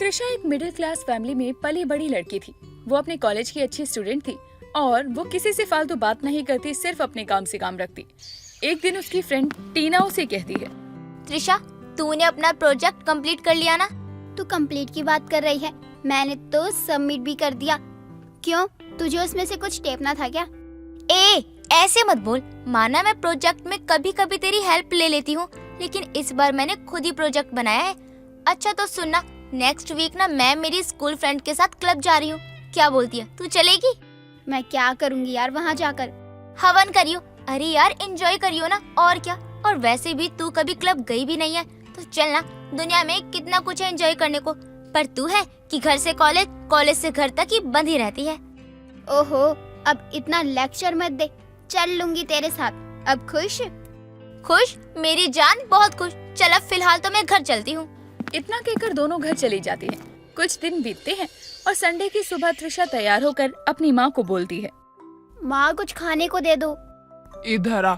त्रिशा एक middle class family में पली बड़ी लड़की थी। वो अपने कॉलेज की अच्छी स्टूडेंट थी और वो किसी से फालतू बात नहीं करती, सिर्फ अपने काम से काम रखती। एक दिन उसकी फ्रेंड टीना उसे कहती है, त्रिशा, तूने अपना प्रोजेक्ट कंप्लीट कर लिया ना? तू कंप्लीट की बात कर रही है? मैंने तो सबमिट भी कर दिया। क्यों, तुझे उसमें से कुछ टेपना था क्या? ऐसे मत बोल। माना मैं प्रोजेक्ट में कभी कभी तेरी हेल्प ले लेती हूँ, लेकिन इस बार मैंने खुद ही प्रोजेक्ट बनाया है। अच्छा तो सुनना, नेक्स्ट वीक ना मैं मेरी स्कूल फ्रेंड के साथ क्लब जा रही हूँ। क्या बोलती है, तू चलेगी? मैं क्या करूँगी यार वहाँ जाकर? हवन करियो। अरे यार एंजॉय करियो ना, और क्या। और वैसे भी तू कभी क्लब गई भी नहीं है, तो चल ना। दुनिया में कितना कुछ है एंजॉय करने को, पर तू है कि घर से कॉलेज, कॉलेज से घर तक ही बंधी रहती है। ओहो, अब इतना लेक्चर मत दे। चल लूंगी तेरे साथ। अब खुश? खुश? मेरी जान बहुत खुश। चल अब फिलहाल तो मैं घर चलती हूँ। इतना कहकर दोनों घर चली जाती हैं। कुछ दिन बीतते हैं और संडे की सुबह त्रिशा तैयार होकर अपनी माँ को बोलती है, माँ कुछ खाने को दे दो। इधर आ,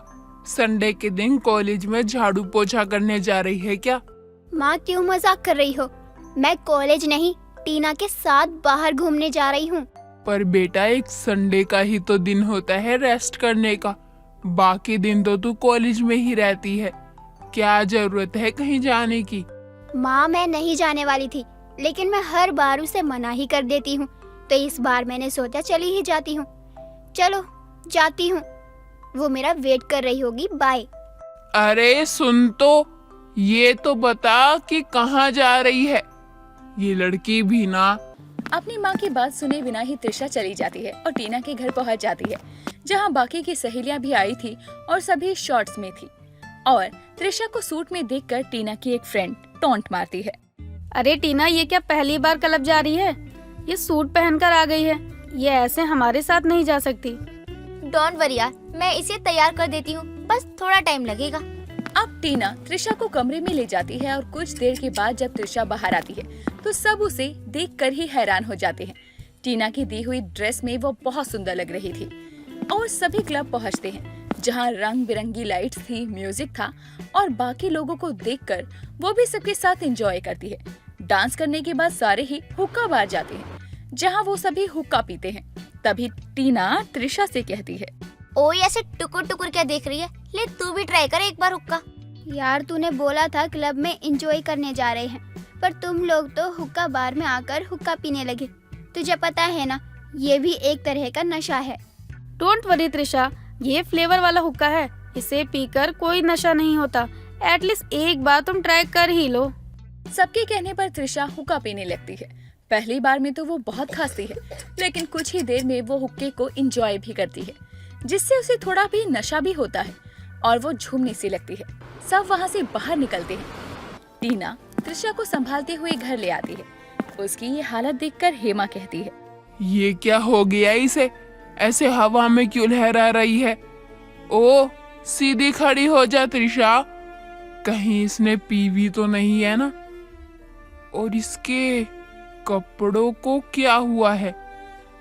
संडे के दिन कॉलेज में झाड़ू पोछा करने जा रही है क्या? माँ क्यों मजाक कर रही हो? मैं कॉलेज नहीं, टीना के साथ बाहर घूमने जा रही हूँ। पर बेटा, एक संडे का ही तो दिन होता है रेस्ट करने का। बाकी दिन तो तू कॉलेज में ही रहती है। क्या जरूरत है कहीं जाने की? माँ मैं नहीं जाने वाली थी, लेकिन मैं हर बार उसे मना ही कर देती हूँ, तो इस बार मैंने सोचा चली ही जाती हूँ। चलो जाती हूँ, वो मेरा वेट कर रही होगी। बाय। अरे सुन तो, ये तो बता कि कहाँ जा रही है ये लड़की भी ना। अपनी माँ की बात सुने बिना ही त्रिशा चली जाती है और टीना के घर पहुँच जाती है, जहाँ बाकी की सहेलियाँ भी आई थी और सभी शॉर्ट्स में थी। और त्रिशा को सूट में देखकर टीना की एक फ्रेंड टॉन्ट मारती है, अरे टीना, ये क्या पहली बार क्लब जा रही है? ये सूट पहनकर आ गई है, ये ऐसे हमारे साथ नहीं जा सकती। डोंट वरी यार, मैं इसे तैयार कर देती हूँ, बस थोड़ा टाइम लगेगा। अब टीना त्रिशा को कमरे में ले जाती है और कुछ देर के बाद जब त्रिशा बाहर आती है तो सब उसे देखकर ही हैरान हो जाते हैं। टीना की दी हुई ड्रेस में वो बहुत सुंदर लग रही थी। और सभी क्लब पहुंचते हैं, जहां रंग बिरंगी लाइट्स थी, म्यूजिक था और बाकी लोगों को देखकर वो भी सबके साथ एंजॉय करती है। डांस करने के बाद सारे ही हुक्का बार जाते हैं, जहां वो सभी हुक्का पीते हैं। तभी टीना त्रिशा से कहती है, ओए ऐसे टुकुर टुकुर क्या देख रही है? ले तू भी ट्राई कर एक बार हुक्का। यार तूने बोला था क्लब में एंजॉय करने जा रहे हैं, पर तुम लोग तो हुक्का बार में आकर हुक्का पीने लगे। तुझे पता है ना, ये भी एक तरह का नशा है। डोंट वरी त्रिशा, ये फ्लेवर वाला हुक्का है, इसे पीकर कोई नशा नहीं होता। एटलीस्ट एक बार तुम ट्राई कर ही लो। सबके कहने पर त्रिशा हुक्का पीने लगती है। पहली बार में तो वो बहुत खांसती है, लेकिन कुछ ही देर में वो हुक्के को एंजॉय भी करती है, जिससे उसे थोड़ा भी नशा भी होता है और वो झूमने सी लगती है। सब वहाँ से बाहर निकलते हैं। टीना त्रिशा को संभालते हुए घर ले आती है। उसकी ये हालत देखकर हेमा कहती है, ये क्या हो गया इसे? ऐसे हवा में क्यों लहरा रही है? ओ, सीधी खड़ी हो जा त्रिशा, कहीं इसने पीवी तो नहीं है ना? और इसके कपड़ों को क्या हुआ है?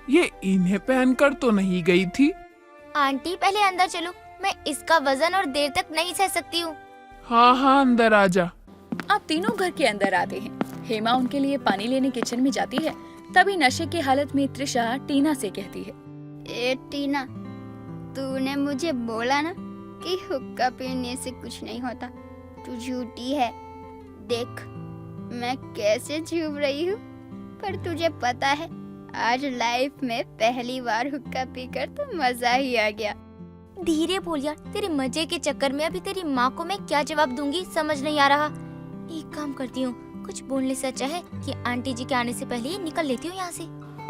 ये इन्हें पहनकर तो नहीं गई थी। आंटी पहले अंदर चलो, मैं इसका वजन और देर तक नहीं सह सकती हूँ। हाँ अंदर आ जा। अब तीनों घर के अंदर आते हैं। हेमा उनके लिए पानी लेने किचन में जाती है। तभी नशे की हालत में त्रिशा टीना से कहती है, ए टीना, तूने मुझे बोला ना कि हुक्का पीने से कुछ नहीं होता। तू झूठी है। देख मैं कैसे झूम रही हूँ। पर तुझे पता है, आज लाइफ में पहली बार हुक्का पीकर तो मजा ही आ गया। धीरे बोल यार, तेरे मजे के चक्कर में अभी तेरी माँ को मैं क्या जवाब दूंगी समझ नहीं आ रहा। एक काम करती हूँ, कुछ बोलने से अच्छा है कि आंटी जी के आने से पहले ही निकल लेती हूँ यहाँ से।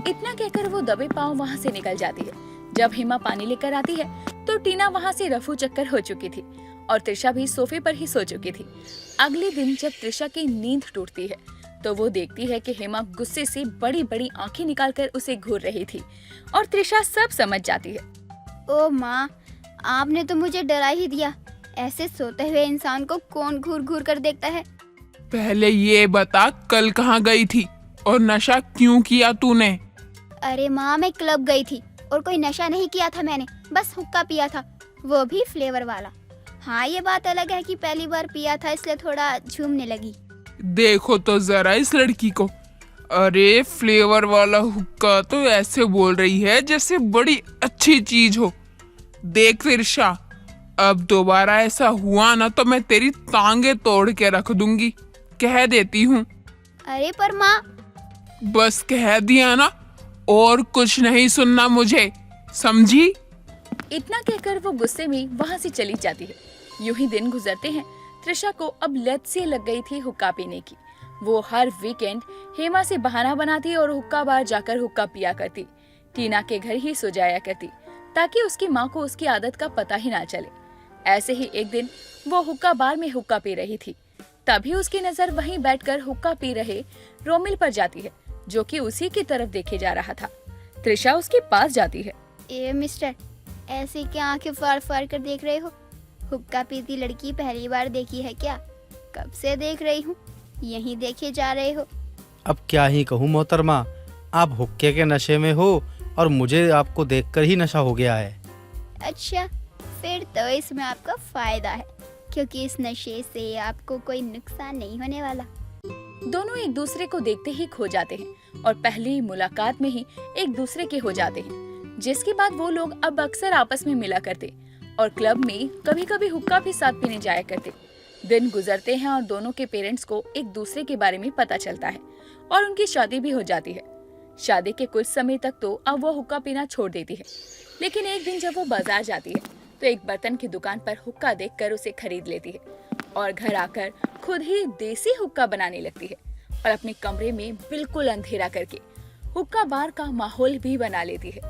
इतना कहकर वो दबे पांव वहाँ से निकल जाती है। जब हेमा पानी लेकर आती है तो टीना वहाँ से रफू चक्कर हो चुकी थी और त्रिशा भी सोफे पर ही सो चुकी थी। अगले दिन जब त्रिशा की नींद टूटती है तो वो देखती है कि हेमा गुस्से से बड़ी बड़ी आंखें निकालकर उसे घूर रही थी और त्रिशा सब समझ जाती है। ओ माँ, आपने तो मुझे डरा ही दिया। ऐसे सोते हुए इंसान को कौन घूर घूर कर देखता है? पहले ये बता, कल कहाँ गई थी और नशा क्यों किया तूने? अरे माँ, मैं क्लब गई थी और कोई नशा नहीं किया था मैंने, बस हुक्का पिया था, वो भी फ्लेवर वाला। हाँ ये बात अलग है कि पहली बार पिया था इसलिए थोड़ा झूमने लगी। देखो तो जरा इस लड़की को, अरे फ्लेवर वाला हुक्का तो ऐसे बोल रही है जैसे बड़ी अच्छी चीज हो। देख त्रिशा, अब दोबारा ऐसा हुआ ना तो मैं तेरी टांगे तोड़ के रख दूंगी, कह देती हूँ। अरे पर माँ, बस कह दिया ना, और कुछ नहीं सुनना मुझे, समझी? इतना कहकर वो गुस्से में वहाँ से चली जाती है। यूं ही दिन गुजरते हैं। त्रिशा को अब लत सी लग गई थी हुक्का पीने की। वो हर वीकेंड हेमा से बहाना बनाती और हुक्का बार जाकर हुक्का पिया करती। टीना के घर ही सो जाया करती ताकि उसकी माँ को उसकी आदत का पता ही ना चले। ऐसे ही एक दिन वो हुक्का बार में हुक्का पी रही थी। तभी उसकी नजर वहीं बैठकर हुक्का पी रहे रोमिल पर जाती है, जो कि उसी की तरफ देखे जा रहा था। त्रिशा उसके पास जाती है। ए मिस्टर, ऐसे क्या आंखें फाड़ फाड़ कर देख रहे हो? हुक्का पीती लड़की पहली बार देखी है क्या? कब से देख रही हूँ, यहीं देखे जा रहे हो। अब क्या ही कहूँ मोहतरमा, आप हुक्के के नशे में हो और मुझे आपको देखकर ही नशा हो गया है। अच्छा, फिर तो इसमें आपका फायदा है, क्योंकि इस नशे से आपको कोई नुकसान नहीं होने वाला। दोनों एक दूसरे को देखते ही खो जाते हैं और पहली मुलाकात में ही एक दूसरे के हो जाते हैं, जिसके बाद वो लोग अब अक्सर आपस में मिला करते और क्लब में कभी कभी हुक्का भी साथ पीने जाया करते। दिन गुजरते हैं और दोनों के पेरेंट्स को एक दूसरे के बारे में पता चलता है और उनकी शादी भी हो जाती है। शादी के कुछ समय तक तो अब वो हुक्का पीना छोड़ देती है, लेकिन एक दिन जब वो बाजार जाती है तो एक बर्तन की दुकान पर हुक्का देखकर उसे खरीद लेती है और घर आकर खुद ही देसी हुक्का बनाने लगती है और अपने कमरे में बिल्कुल अंधेरा करके हुक्का बार का माहौल भी बना लेती है।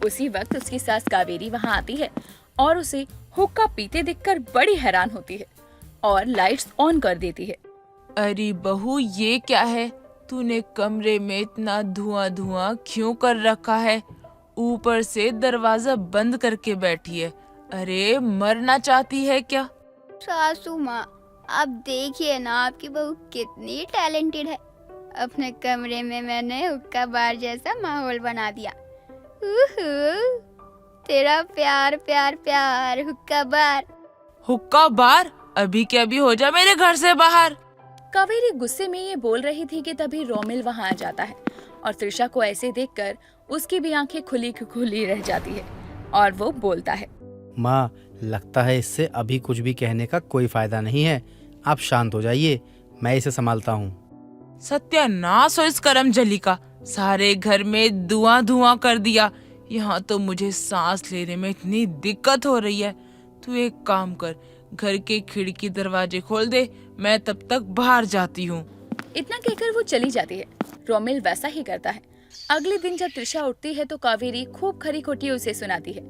उसी वक्त उसकी सास कावेरी वहाँ आती है और उसे हुक्का पीते देखकर बड़ी हैरान होती है और लाइट्स ऑन कर देती है। अरे बहू, ये क्या है? तूने कमरे में इतना धुआं धुआं क्यों कर रखा है? ऊपर से दरवाजा बंद करके बैठी है। अरे मरना चाहती है क्या? सासू माँ, आप देखिए ना, आपकी बहू कितनी टैलेंटेड है। अपने कमरे में मैंने हुक्का बार जैसा माहौल बना दिया। उहू, तेरा प्यार प्यार प्यार हुक्का बार। हुक्का बार? अभी के अभी हो जा मेरे घर से बाहर। कावेरी गुस्से में ये बोल रही थी कि तभी रोमिल वहाँ आ जाता है और त्रिशा को ऐसे देखकर उसकी भी आंखें खुली खुली रह जाती है और वो बोलता है, माँ, लगता है इससे अभी कुछ भी कहने का कोई फायदा नहीं है। आप शांत हो जाइए, मैं इसे संभालता हूँ। सत्यानाश हो इस करम जली का, सारे घर में धुआं धुआं कर दिया। यहाँ तो मुझे सांस लेने में इतनी दिक्कत हो रही है। तू एक काम कर, घर के खिड़की दरवाजे खोल दे, मैं तब तक बाहर जाती हूँ। इतना कहकर वो चली जाती है। रोमिल वैसा ही करता है। अगले दिन जब त्रिशा उठती है तो कावेरी खूब खरी खोटी उसे सुनाती है,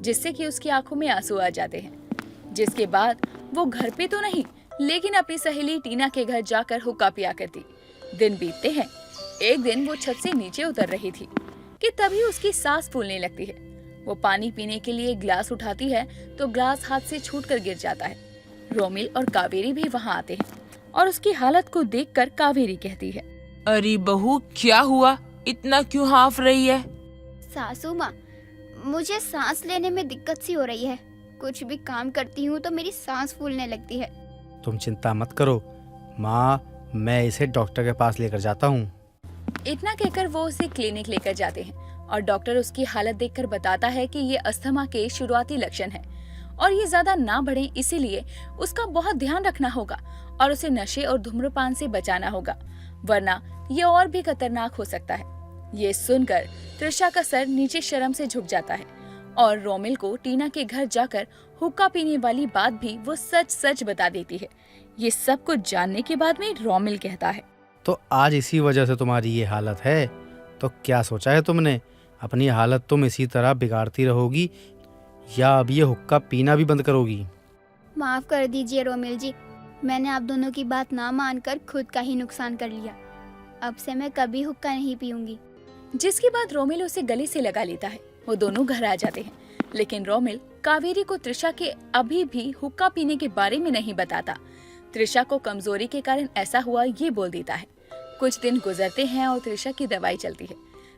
जिससे कि उसकी आंखों में आंसू आ जाते हैं। जिसके बाद वो घर पे तो नहीं, लेकिन अपनी सहेली टीना के घर जाकर हुक्का पिया करती। दिन बीतते हैं। एक दिन वो छत से नीचे उतर रही थी कि तभी उसकी सांस फूलने लगती है। वो पानी पीने के लिए ग्लास उठाती है तो ग्लास हाथ से छूटकर गिर जाता है। रोमिल और कावेरी भी वहाँ आते हैं और उसकी हालत को देखकर कावेरी कहती है, अरे बहू, क्या हुआ? इतना क्यों हाफ रही है? सासू माँ, मुझे सांस लेने में दिक्कत सी हो रही है। कुछ भी काम करती हूँ तो मेरी सांस फूलने लगती है। तुम चिंता मत करो माँ, मैं इसे डॉक्टर के पास लेकर जाता हूँ। इतना कहकर वो उसे क्लिनिक लेकर जाते हैं और डॉक्टर उसकी हालत देखकर बताता है कि ये अस्थमा के शुरुआती लक्षण है और ये ज्यादा ना बढ़े, इसीलिए उसका बहुत ध्यान रखना होगा और उसे नशे और धूम्रपान से बचाना होगा, वरना ये और भी खतरनाक हो सकता है। ये सुनकर त्रिशा का सर नीचे शर्म से झुक जाता है और रोमिल को टीना के घर जाकर हुक्का पीने वाली बात भी वो सच सच बता देती है। ये सब कुछ जानने के बाद में रोमिल कहता है, तो आज इसी वजह से तुम्हारी ये हालत है? तो क्या सोचा है तुमने? अपनी हालत तुम इसी तरह बिगाड़ती रहोगी या अब ये हुक्का पीना भी बंद करोगी? माफ कर दीजिए रोमिल जी, मैंने आप दोनों की बात ना मानकर खुद का ही नुकसान कर लिया। अब से मैं कभी हुक्का नहीं पीऊंगी। जिसके बाद रोमिल उसे गले से लगा लेता है। वो दोनों घर आ जाते हैं, लेकिन रोमिल कावेरी को त्रिशा के अभी भी हुक्का पीने के बारे में नहीं बताता। त्रिशा को कमजोरी के कारण ऐसा हुआ ये बोल देता है। कुछ दिन गुजरते हैं और त्रिशा की दवाई चलती है।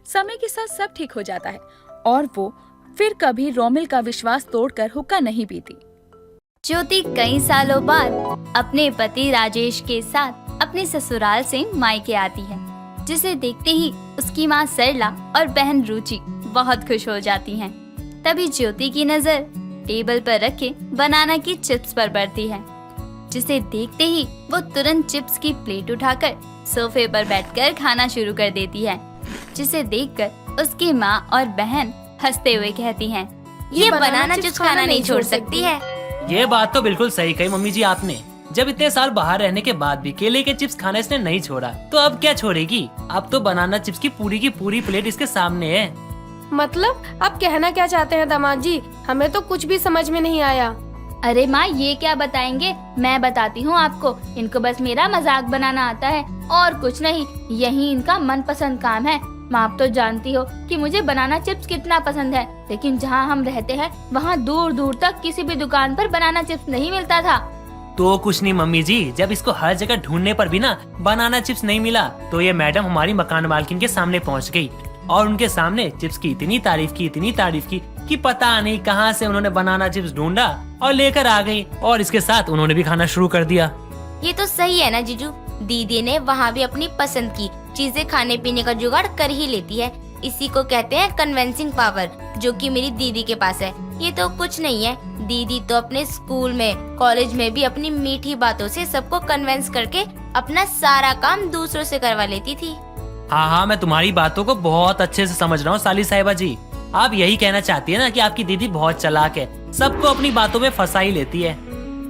समय के साथ सब ठीक हो जाता है और वो फिर कभी रोमिल का विश्वास तोड़कर हुक्का नहीं पीती। ज्योति कई सालों बाद अपने पति राजेश के साथ अपने ससुराल से मायके आती है। जिसे देखते ही उसकी माँ सरला और बहन रुचि बहुत खुश हो जाती हैं। तभी ज्योति की नजर टेबल पर रखे बनाना की चिप्स पर पड़ती है, जिसे देखते ही वो तुरंत चिप्स की प्लेट उठाकर सोफे पर बैठकर खाना शुरू कर देती है, जिसे देखकर उसकी माँ और बहन हंसते हुए कहती हैं, ये बनाना चिप्स खाना नहीं छोड़ सकती है। ये बात तो बिल्कुल सही कही मम्मी जी आपने। जब इतने साल बाहर रहने के बाद भी केले के चिप्स खाना इसने नहीं छोड़ा, तो अब क्या छोड़ेगी। अब तो बनाना चिप्स की पूरी प्लेट इसके सामने है। मतलब आप कहना क्या चाहते हैं दामाद जी? हमें तो कुछ भी समझ में नहीं आया। अरे माँ, ये क्या बताएंगे, मैं बताती हूँ आपको। इनको बस मेरा मजाक बनाना आता है और कुछ नहीं, यही इनका मनपसंद काम है। माँ, आप तो जानती हो कि मुझे बनाना चिप्स कितना पसंद है, लेकिन जहाँ हम रहते हैं वहाँ दूर दूर तक किसी भी दुकान पर बनाना चिप्स नहीं मिलता था। तो कुछ नहीं मम्मी जी, जब इसको हर जगह ढूंढने पर भी ना बनाना चिप्स नहीं मिला, तो ये मैडम हमारी मकान मालकिन के सामने पहुँच गई और उनके सामने चिप्स की इतनी तारीफ की कि पता नहीं कहाँ से उन्होंने बनाना चिप्स ढूंढा और लेकर आ गई, और इसके साथ उन्होंने भी खाना शुरू कर दिया। ये तो सही है ना जीजू, दीदी ने वहाँ भी अपनी पसंद की चीजें खाने पीने का जुगाड़ कर ही लेती है। इसी को कहते हैं कन्विंसिंग पावर, जो कि मेरी दीदी के पास है। ये तो कुछ नहीं है, दीदी तो अपने स्कूल में कॉलेज में भी अपनी मीठी बातों से सबको कन्विंस करके अपना सारा काम दूसरों से करवा लेती थी। हाँ, मैं तुम्हारी बातों को बहुत अच्छे से समझ रहा हूँ साली साहिबा जी। आप यही कहना चाहती है ना कि आपकी दीदी बहुत चालाक है, सबको अपनी बातों में फंसा ही लेती है।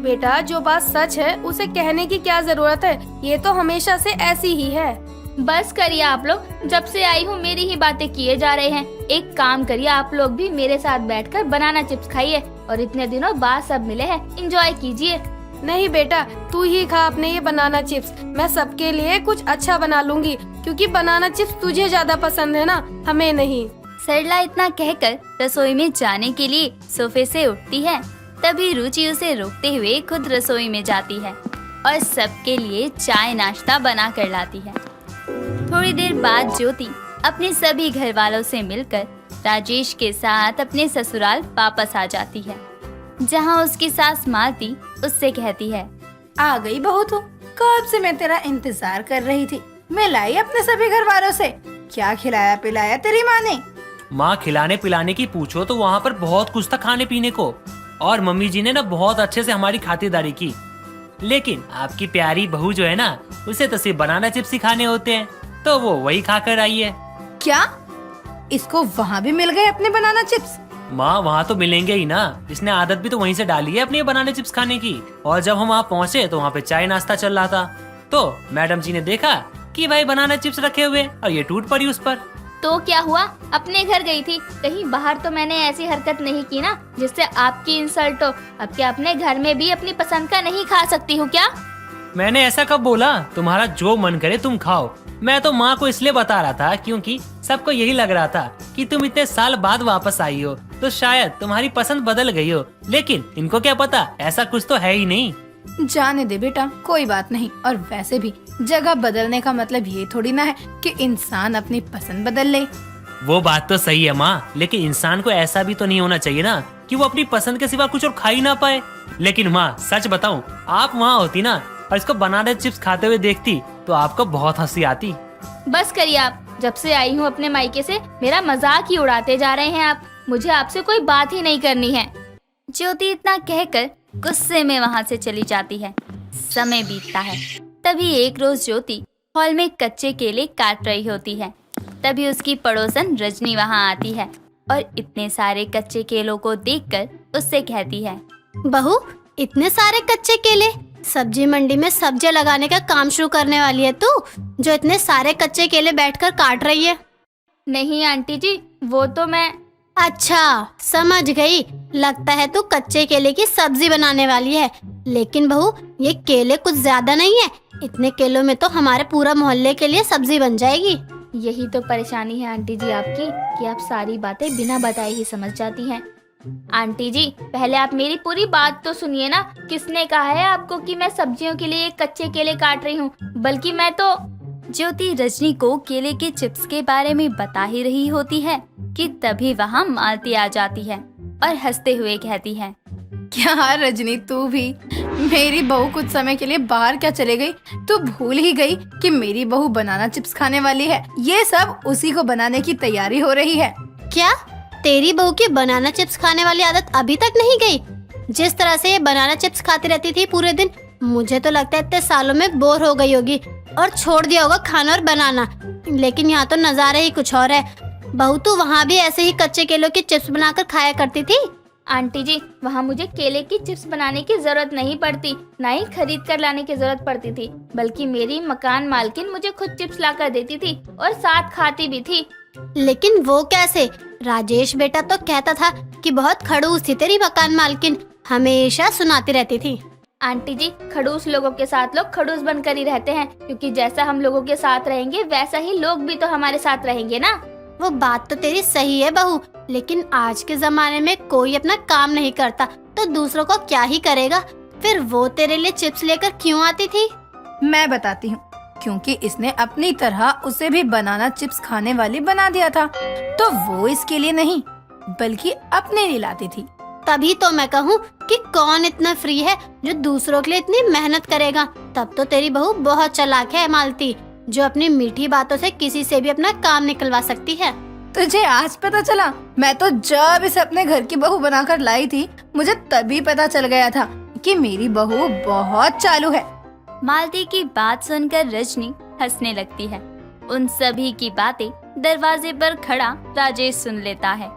बेटा, जो बात सच है उसे कहने की क्या जरूरत है, ये तो हमेशा से ऐसी ही है। बस करिए आप लोग, जब से आई हूँ मेरी ही बातें किए जा रहे हैं। एक काम करिए, आप लोग भी मेरे साथ बैठकर बनाना चिप्स खाइए, और इतने दिनों बाद सब मिले हैं, एंजॉय कीजिए। नहीं बेटा, तू ही खा अपने ये बनाना चिप्स। मैं सबके लिए कुछ अच्छा बना लूंगी, क्योंकि बनाना चिप्स तुझे ज्यादा पसंद है ना, हमें नहीं। सरला इतना कहकर रसोई में जाने के लिए सोफे से उठती है। तभी रुचि उसे रोकते हुए खुद रसोई में जाती है और सबके लिए चाय नाश्ता बना कर लाती है। थोड़ी देर बाद ज्योति अपने सभी घर वालों से मिलकर राजेश के साथ अपने ससुराल वापस आ जाती है, जहां उसकी सास मालती उससे कहती है, आ गई बहू तू, कब से मैं तेरा इंतजार कर रही थी। मैं लाई अपने सभी घर वालों से, क्या खिलाया पिलाया तेरी माँ ने? माँ, खिलाने पिलाने की पूछो तो वहाँ पर बहुत कुछ था खाने पीने को, और मम्मी जी ने ना बहुत अच्छे से हमारी खातिरदारी की। लेकिन आपकी प्यारी बहू जो है ना, उसे तो सिर्फ बनाना चिप्स ही खाने होते हैं, तो वो वही खा कर आई है। क्या इसको वहाँ भी मिल गए अपने बनाना चिप्स? माँ, वहाँ तो मिलेंगे ही ना, इसने आदत भी तो वहीं से डाली है अपने बनाना चिप्स खाने की। और जब हम वहाँ पहुँचे तो वहाँ पे चाय नाश्ता चल रहा था, तो मैडम जी ने देखा कि भाई बनाना चिप्स रखे हुए, और ये टूट पड़ी उस पर। तो क्या हुआ, अपने घर गई थी, कहीं बाहर तो मैंने ऐसी हरकत नहीं की ना जिससे आपकी इंसल्ट हो। अब क्या अपने घर में भी अपनी पसंद का नहीं खा सकती हूँ क्या? मैंने ऐसा कब बोला? तुम्हारा जो मन करे तुम खाओ। मैं तो माँ को इसलिए बता रहा था क्योंकि सबको यही लग रहा था कि तुम इतने साल बाद वापस आई हो, तो शायद तुम्हारी पसंद बदल गई हो। लेकिन इनको क्या पता, ऐसा कुछ तो है ही नहीं। जाने दे बेटा, कोई बात नहीं। और वैसे भी जगह बदलने का मतलब ये थोड़ी ना है कि इंसान अपनी पसंद बदल ले। वो बात तो सही है माँ, लेकिन इंसान को ऐसा भी तो नहीं होना चाहिए ना कि वो अपनी पसंद के सिवा कुछ और खा ही ना पाए। लेकिन माँ, सच बताऊँ, आप वहाँ होती ना और इसको बनाना चिप्स खाते हुए देखती तो आपको बहुत हंसी आती। बस करिए आप, जब से आई हूँ अपने मायके से मेरा मजाक ही उड़ाते जा रहे हैं आप। मुझे आपसे कोई बात ही नहीं करनी है। ज्योति इतना कहकर गुस्से में वहाँ से चली जाती है। समय बीतता है। तभी एक रोज ज्योति हॉल में कच्चे केले काट रही होती है। तभी उसकी पड़ोसन रजनी वहाँ आती है और इतने सारे कच्चे केलों को देखकर उससे कहती है, बहू, इतने सारे कच्चे केले? सब्जी मंडी में सब्जी लगाने का काम शुरू करने वाली है तू, जो इतने सारे कच्चे केले बैठकर काट रही है? नहीं आंटी जी, वो तो मैं। अच्छा, समझ गई। लगता है तू कच्चे केले की सब्जी बनाने वाली है। लेकिन बहू, ये केले कुछ ज्यादा नहीं है। इतने केलों में तो हमारे पूरा मोहल्ले के लिए सब्जी बन जाएगी। यही तो परेशानी है आंटी जी आपकी, कि आप सारी बातें बिना बताए ही समझ जाती हैं। आंटी जी, पहले आप मेरी पूरी बात तो सुनिए ना। किसने कहा है आपको कि मैं सब्जियों के लिए कच्चे केले काट रही हूँ? बल्कि मैं तो। ज्योति रजनी को केले के चिप्स के बारे में बता ही रही होती है कि तभी वहाँ मालती आ जाती है और हंसते हुए कहती है, क्या रजनी, तू भी? मेरी बहू कुछ समय के लिए बाहर क्या चले गई? तू भूल ही गई कि मेरी बहू बनाना चिप्स खाने वाली है। ये सब उसी को बनाने की तैयारी हो रही है। क्या तेरी बहू की बनाना चिप्स खाने वाली आदत अभी तक नहीं गई? जिस तरह से ये बनाना चिप्स खाती रहती थी पूरे दिन, मुझे तो लगता है इतने सालों में बोर हो गई होगी और छोड़ दिया होगा खाना और बनाना। लेकिन यहाँ तो नजारा ही कुछ और है। बहू, तू वहाँ भी ऐसे ही कच्चे केलों की चिप्स बनाकर खाया करती थी? आंटी जी, वहाँ मुझे केले की चिप्स बनाने की जरूरत नहीं पड़ती, ना ही खरीद कर लाने की जरूरत पड़ती थी, बल्कि मेरी मकान मालकिन मुझे खुद चिप्स लाकर देती थी और साथ खाती भी थी। लेकिन वो कैसे? राजेश बेटा तो कहता था कि बहुत खड़ूस थी तेरी मकान मालकिन, हमेशा सुनाती रहती थी। आंटी जी, खड़ूस लोगों के साथ लोग खड़ूस बनकर ही रहते हैं, क्योंकि जैसा हम लोगों के साथ रहेंगे वैसा ही लोग भी तो हमारे साथ रहेंगे ना। वो बात तो तेरी सही है बहू, लेकिन आज के जमाने में कोई अपना काम नहीं करता तो दूसरों को क्या ही करेगा? फिर वो तेरे लिए चिप्स लेकर क्यों आती थी? मैं बताती हूँ, क्योंकि इसने अपनी तरह उसे भी बनाना चिप्स खाने वाली बना दिया था, तो वो इसके लिए नहीं बल्कि अपने लिए लाती थी। तभी तो मैं कहूँ कि कौन इतना फ्री है जो दूसरों के लिए इतनी मेहनत करेगा। तब तो तेरी बहू बहुत चालाक है मालती, जो अपनी मीठी बातों से किसी से भी अपना काम निकलवा सकती है। तुझे आज पता चला? मैं तो जब इसे अपने घर की बहू बनाकर लाई थी, मुझे तभी पता चल गया था कि मेरी बहू बहुत चालू है। मालती की बात सुनकर रजनी हंसने लगती है। उन सभी की बातें दरवाजे पर खड़ा राजेश सुन लेता है,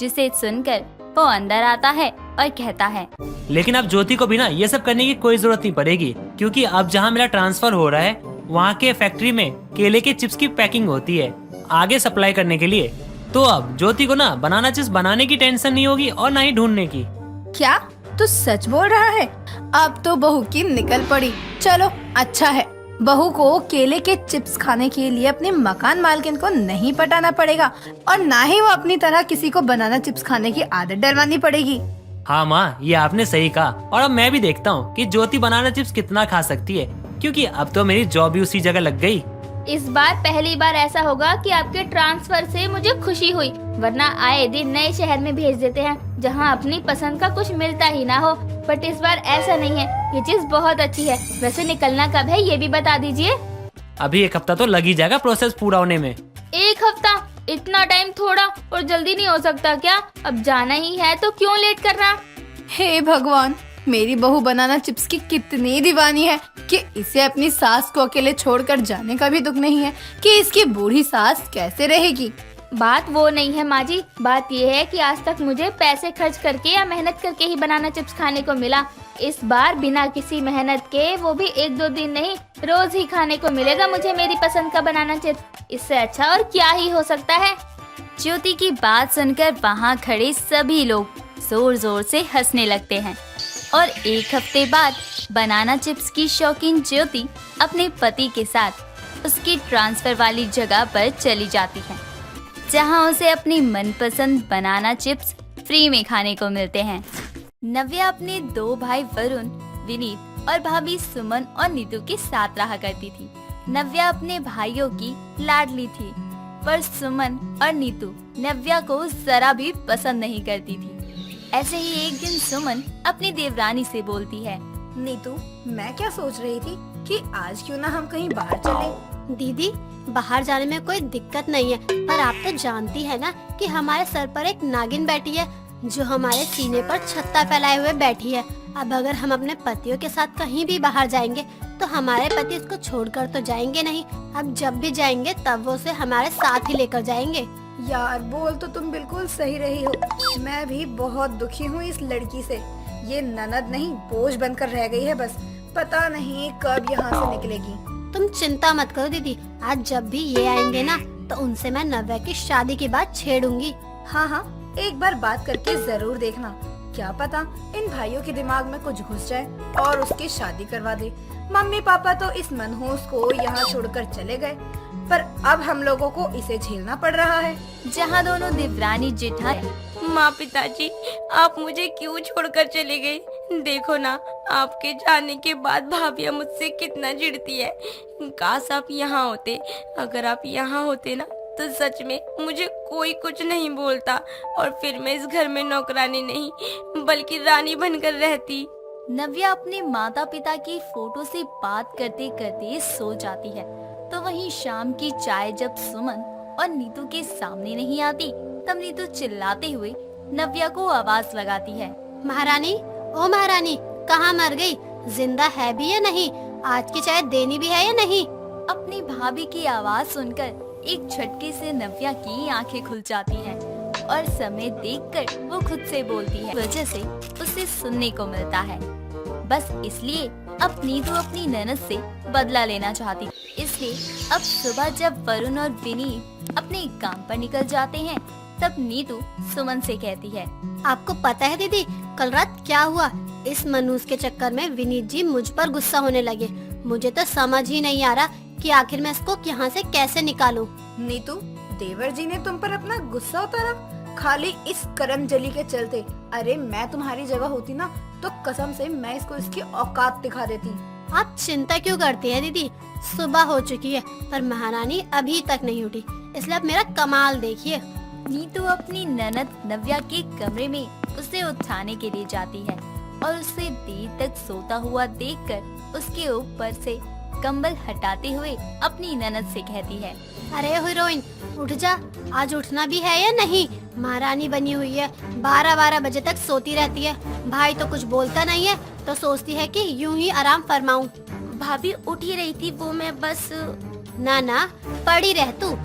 जिसे सुनकर वो अंदर आता है और कहता है, लेकिन अब ज्योति को भी ना ये सब करने की कोई जरूरत नहीं पड़ेगी, क्योंकि अब जहाँ मेरा ट्रांसफर हो रहा है वहाँ के फैक्ट्री में केले के चिप्स की पैकिंग होती है आगे सप्लाई करने के लिए। तो अब ज्योति को ना बनाना चिप्स बनाने की टेंशन नहीं होगी और ना ही ढूंढने की। क्या तू सच बोल रहा है? अब तो बहू की निकल पड़ी। चलो अच्छा है, बहू को केले के चिप्स खाने के लिए अपने मकान मालकिन को नहीं पटाना पड़ेगा और ना ही वो अपनी तरह किसी को बनाना चिप्स खाने की आदत डलवानी पड़ेगी। हाँ माँ, ये आपने सही कहा। और अब मैं भी देखता हूँ कि ज्योति बनाना चिप्स कितना खा सकती है, क्योंकि अब तो मेरी जॉब भी उसी जगह लग गई। इस बार पहली बार ऐसा होगा कि आपके ट्रांसफर से मुझे खुशी हुई, वरना आए दिन नए शहर में भेज देते हैं जहां अपनी पसंद का कुछ मिलता ही ना हो। बट इस बार ऐसा नहीं है, ये चीज बहुत अच्छी है। वैसे निकलना कब है ये भी बता दीजिए। अभी 1 हफ्ता तो लग ही जाएगा प्रोसेस पूरा होने में। 1 हफ्ता? इतना टाइम थोड़ा और जल्दी नहीं हो सकता क्या? अब जाना ही है तो क्यों लेट करना? हे भगवान, मेरी बहू बनाना चिप्स की कितनी दीवानी है कि इसे अपनी सास को अकेले छोड़कर जाने का भी दुख नहीं है कि इसकी बूढ़ी सास कैसे रहेगी। बात वो नहीं है माँ जी, बात ये है कि आज तक मुझे पैसे खर्च करके या मेहनत करके ही बनाना चिप्स खाने को मिला। इस बार बिना किसी मेहनत के, वो भी 1-2 दिन नहीं, रोज ही खाने को मिलेगा मुझे मेरी पसंद का बनाना चिप्स। इससे अच्छा और क्या ही हो सकता है। ज्योति की बात सुनकर वहाँ खड़े सभी लोग जोर जोर से हंसने लगते हैं और 1 हफ्ते बाद बनाना चिप्स की शौकीन ज्योति अपने पति के साथ उसकी ट्रांसफर वाली जगह पर चली जाती है, जहां उसे अपनी मनपसंद बनाना चिप्स फ्री में खाने को मिलते हैं। नव्या अपने 2 भाई वरुण, विनीत और भाभी सुमन और नीतू के साथ रहा करती थी। नव्या अपने भाइयों की लाडली थी, पर सुमन और नीतू नव्या को जरा भी पसंद नहीं करती थी। ऐसे ही एक दिन सुमन अपनी देवरानी से बोलती है, नीतू, मैं क्या सोच रही थी कि आज क्यों ना हम कहीं बाहर चले। दीदी, बाहर जाने में कोई दिक्कत नहीं है, पर आप तो जानती है ना कि हमारे सर पर एक नागिन बैठी है जो हमारे सीने पर छत्ता फैलाए हुए बैठी है। अब अगर हम अपने पतियों के साथ कहीं भी बाहर जाएंगे तो हमारे पति उसको छोड़कर तो जाएंगे नहीं। अब जब भी जाएंगे तब वो उसे हमारे साथ ही लेकर जाएंगे। यार, बोल तो तुम बिल्कुल सही रही हो। मैं भी बहुत दुखी हूँ इस लड़की से। ये ननद नहीं, बोझ बनकर रह गई है बस। पता नहीं कब यहाँ से निकलेगी। तुम चिंता मत करो दीदी, आज जब भी ये आएंगे ना तो उनसे मैं नव्या की शादी की बात छेड़ूंगी। हाँ हाँ, एक बार बात करके जरूर देखना, क्या पता इन भाइयों के दिमाग में कुछ घुस जाए और उसकी शादी करवा दे। मम्मी पापा तो इस मनहूस को यहाँ छोड़कर चले गए, पर अब हम लोगों को इसे झेलना पड़ रहा है। जहाँ दोनों देवरानी जेठानी, माँ पिताजी, आप मुझे क्यों छोड़कर चले गए? देखो ना, आपके जाने के बाद भाभिया मुझसे कितना चिढ़ती है। काश आप यहाँ होते। अगर आप यहाँ होते ना तो सच में मुझे कोई कुछ नहीं बोलता और फिर मैं इस घर में नौकरानी नहीं बल्कि रानी बनकर रहती। नव्या अपने माता पिता की फोटो से बात करते करते सो जाती है। तो वहीं शाम की चाय जब सुमन और नीतू के सामने नहीं आती, तब नीतू चिल्लाते हुए नव्या को आवाज लगाती है। महारानी, ओ महारानी, कहाँ मर गई? जिंदा है भी या नहीं? आज की चाय देनी भी है या नहीं? अपनी भाभी की आवाज सुनकर एक झटके से नव्या की आंखें खुल जाती हैं और समय देखकर वो खुद से बोलती है। वजह से उसे सुनने को मिलता है। बस इसलिए अब नीतू अपनी ननद से बदला लेना चाहती, इसलिए अब सुबह जब वरुण और विनीत अपने काम पर निकल जाते हैं, तब नीतू सुमन से कहती है, आपको पता है दीदी, कल रात क्या हुआ? इस मनूस के चक्कर में विनीत जी मुझ पर गुस्सा होने लगे। मुझे तो समझ ही नहीं आ रहा कि आखिर मैं इसको यहाँ से कैसे निकालूं। नीतू, देवर जी ने तुम पर अपना गुस्सा उतारा खाली इस करमजली के चलते। अरे मैं तुम्हारी जगह होती ना तो कसम से मैं इसको इसकी औकात दिखा देती। आप चिंता क्यों करती है दीदी? सुबह हो चुकी है पर महारानी अभी तक नहीं उठी, इसलिए आप मेरा कमाल देखिए। नीतू अपनी ननद नव्या के कमरे में उसे उठाने के लिए जाती है और उसे देर तक सोता हुआ देखकर उसके ऊपर से कंबल हटाते हुए अपनी ननद से कहती है, अरे हीरोइन, उठ जा, आज उठना भी है या नहीं? महारानी बनी हुई है, 12-12 बजे तक सोती रहती है। भाई तो कुछ बोलता नहीं है तो सोचती है कि यूं ही आराम फरमाऊं। भाभी उठ ही रही थी, वो मैं बस। ना ना, पड़ी रह तू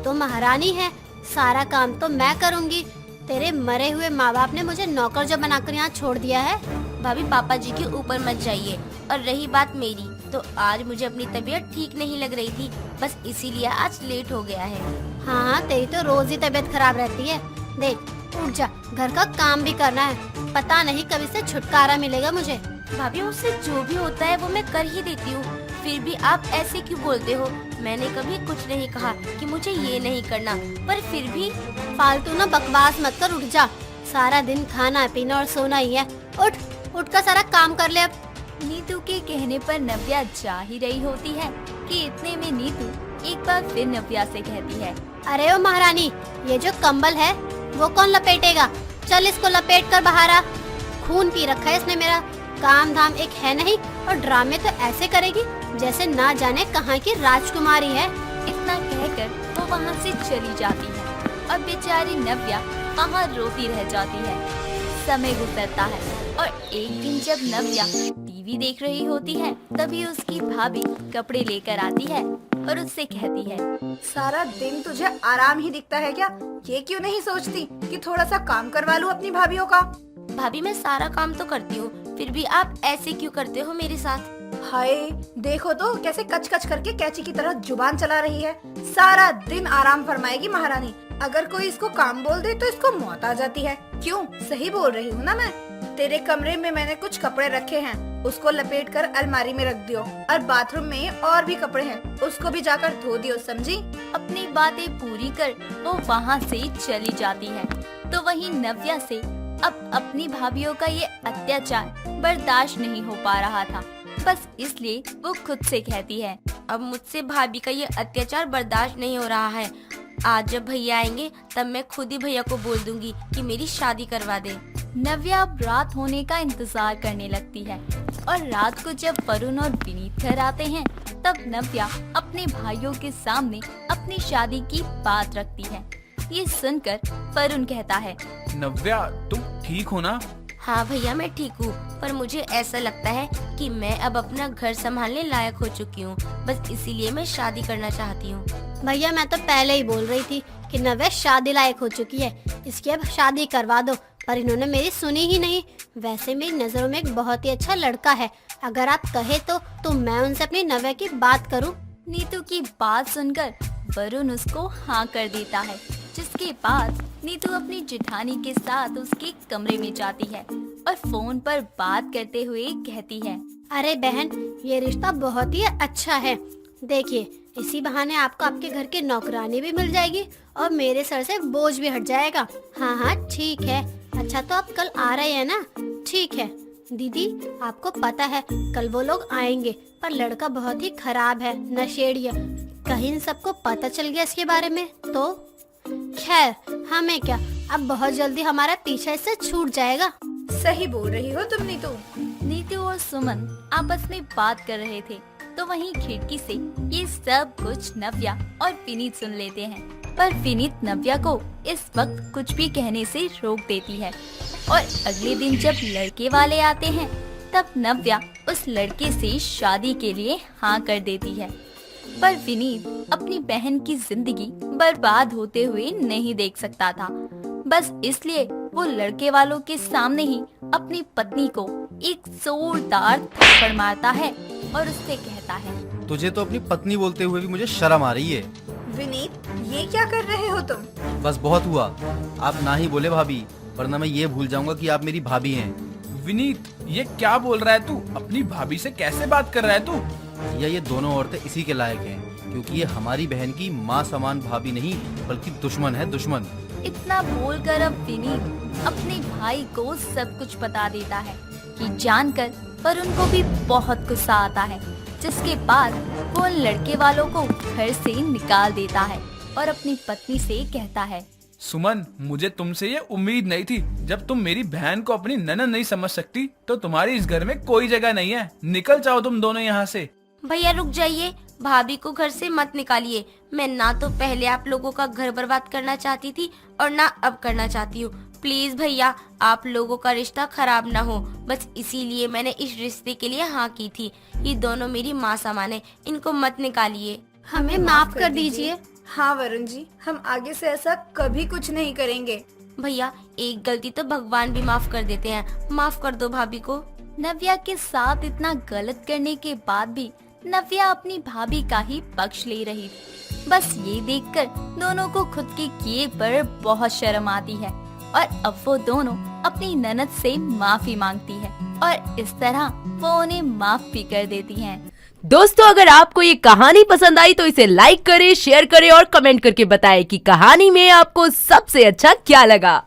तो महारानी है, सारा काम तो मैं करूँगी। तेरे मरे हुए माँ बाप ने मुझे नौकर जो बनाकर यहाँ छोड़ दिया है। भाभी पापा जी के ऊपर मत जाइए। और रही बात मेरी, तो आज मुझे अपनी तबीयत ठीक नहीं लग रही थी, बस इसीलिए आज लेट हो गया है। हाँ, तेरी तो रोज ही तबीयत खराब रहती है। देख, उठ जा, घर का काम भी करना है। पता नहीं कब से छुटकारा मिलेगा मुझे। भाभी मुझसे जो भी होता है वो मैं कर ही देती हूँ, फिर भी आप ऐसे क्यों बोलते हो? मैंने कभी कुछ नहीं कहा कि मुझे ये नहीं करना, पर फिर भी। फालतू ना बकवास मत कर, उठ जा। सारा दिन खाना पीना और सोना ही है। उठ कर सारा काम कर ले अब। नीतू के कहने पर नव्या जा ही रही होती है कि इतने में नीतू एक बार फिर नव्या से कहती है, अरे ओ महारानी, ये जो कंबल है वो कौन लपेटेगा? चल इसको लपेट कर बाहर आ। खून पी रखा है इसने मेरा। काम धाम एक है नहीं और ड्रामे तो ऐसे करेगी जैसे ना जाने कहाँ की राजकुमारी है। इतना कहकर वो वहाँ से चली जाती है और बेचारी नव्या वहाँ रोती रह जाती है। समय गुजरता है और एक दिन जब नव्या टीवी देख रही होती है, तभी उसकी भाभी कपड़े लेकर आती है और उससे कहती है, सारा दिन तुझे आराम ही दिखता है क्या? ये क्यों नहीं सोचती कि थोड़ा सा काम करवा लूं अपनी भाभीयों का? भाभी मैं सारा काम तो करती हूँ, फिर भी आप ऐसे क्यों करते हो मेरे साथ? हाय, देखो तो कैसे कच कच करके कैची की तरह जुबान चला रही है। सारा दिन आराम फरमाएगी महारानी। अगर कोई इसको काम बोल दे तो इसको मौत आ जाती है। क्यों, सही बोल रही हूँ ना मैं? तेरे कमरे में मैंने कुछ कपड़े रखे हैं, उसको लपेट कर अलमारी में रख दियो। और बाथरूम में और भी कपड़े हैं, उसको भी जाकर धो दियो, समझी? अपनी बातें पूरी कर वो वहाँ से चली जाती है। तो वहीं नव्या से अब अपनी भाभीयों का ये अत्याचार बर्दाश्त नहीं हो पा रहा था। बस इसलिए वो खुद से कहती है, अब मुझसे भाभी का ये अत्याचार बर्दाश्त नहीं हो रहा है। आज जब भैया आएंगे तब मैं खुद ही भैया को बोल दूंगी कि मेरी शादी करवा दे। नव्या अब रात होने का इंतजार करने लगती है और रात को जब वरुण और विनीत घर आते हैं, तब नव्या अपने भाइयों के सामने अपनी शादी की बात रखती है। ये सुनकर वरुण कहता है, नव्या, तुम ठीक हो ना? हाँ भैया, मैं ठीक हूँ, पर मुझे ऐसा लगता है कि मैं अब अपना घर संभालने लायक हो चुकी हूँ। बस इसीलिए मैं शादी करना चाहती हूँ। भैया, मैं तो पहले ही बोल रही थी कि नव्या शादी लायक हो चुकी है, इसकी अब शादी करवा दो, पर इन्होंने मेरी सुनी ही नहीं। वैसे मेरी नजरों में एक बहुत ही अच्छा लड़का है, अगर आप कहे तो मैं उनसे अपनी नव्या की बात करूं। नीतू की बात सुनकर वरुण उसको हाँ कर देता है, जिसके बाद नीतू अपनी जेठानी के साथ उसके कमरे में जाती है और फोन पर बात करते हुए कहती है, अरे बहन, ये रिश्ता बहुत ही अच्छा है। देखिए, इसी बहाने आपको आपके घर की नौकरानी भी मिल जाएगी और मेरे सर से बोझ भी हट जाएगा। हाँ हाँ, ठीक है। अच्छा, तो आप कल आ रहे हैं ना? ठीक है। दीदी, आपको पता है कल वो लोग आएंगे, पर लड़का बहुत ही खराब है, नशेड़ी है। कहीं इन सबको पता चल गया इसके बारे में तो? खैर हमें क्या, अब बहुत जल्दी हमारा पीछा इससे छूट जाएगा। सही बोल रही हो तुम नीतू। नीतू और सुमन आपस में बात कर रहे थे तो वहीं खिड़की से ये सब कुछ नव्या और विनीत सुन लेते हैं। पर विनीत नव्या को इस वक्त कुछ भी कहने से रोक देती है और अगले दिन जब लड़के वाले आते हैं तब नव्या उस लड़के से शादी के लिए हाँ कर देती है। पर विनीत अपनी बहन की जिंदगी बर्बाद होते हुए नहीं देख सकता था। बस इसलिए वो लड़के वालों के सामने ही अपनी पत्नी को एक जोरदार थप्पड़ मारता है और उससे कहता है, तुझे तो अपनी पत्नी बोलते हुए भी मुझे शर्म आ रही है। विनीत, ये क्या कर रहे हो तुम? बस बहुत हुआ, आप ना ही बोले भाभी, वरना मैं ये भूल जाऊंगा कि आप मेरी भाभी हैं। विनीत, ये क्या बोल रहा है तू? अपनी भाभी से कैसे बात कर रहा है तू? भैया ये दोनों औरतें इसी के लायक हैं, क्योंकि ये हमारी बहन की माँ समान भाभी नहीं बल्कि दुश्मन है, दुश्मन। इतना बोलकर अब विनीत अपने भाई को सब कुछ बता देता है कि जानकर, पर उनको भी बहुत गुस्सा आता है, जिसके बाद वो उन लड़के वालों को घर से निकाल देता है और अपनी पत्नी से कहता है, सुमन, मुझे तुमसे ये उम्मीद नहीं थी। जब तुम मेरी बहन को अपनी ननद नहीं समझ सकती तो तुम्हारी इस घर में कोई जगह नहीं है। निकल जाओ तुम दोनों यहाँ से। भैया रुक जाइए, भाभी को घर से मत निकालिए। मैं ना तो पहले आप लोगों का घर बर्बाद करना चाहती थी और ना अब करना चाहती हूँ। प्लीज भैया, आप लोगों का रिश्ता खराब ना हो, बस इसीलिए मैंने इस रिश्ते के लिए हाँ की थी। ये दोनों मेरी माँ समान है, इनको मत निकालिए। हमें माफ कर दीजिए। हाँ वरुण जी, हम आगे से ऐसा कभी कुछ नहीं करेंगे। भैया एक गलती तो भगवान भी माफ कर देते हैं, माफ कर दो भाभी को। नव्या के साथ इतना गलत करने के बाद भी नव्या अपनी भाभी का ही पक्ष ले रही थी। बस ये देखकर दोनों को खुद के किए पर बहुत शर्म आती है और अब वो दोनों अपनी ननद से माफी मांगती है और इस तरह वो उन्हें माफ भी कर देती हैं। दोस्तों, अगर आपको ये कहानी पसंद आई तो इसे लाइक करें, शेयर करें और कमेंट करके बताएं कि कहानी में आपको सबसे अच्छा क्या लगा।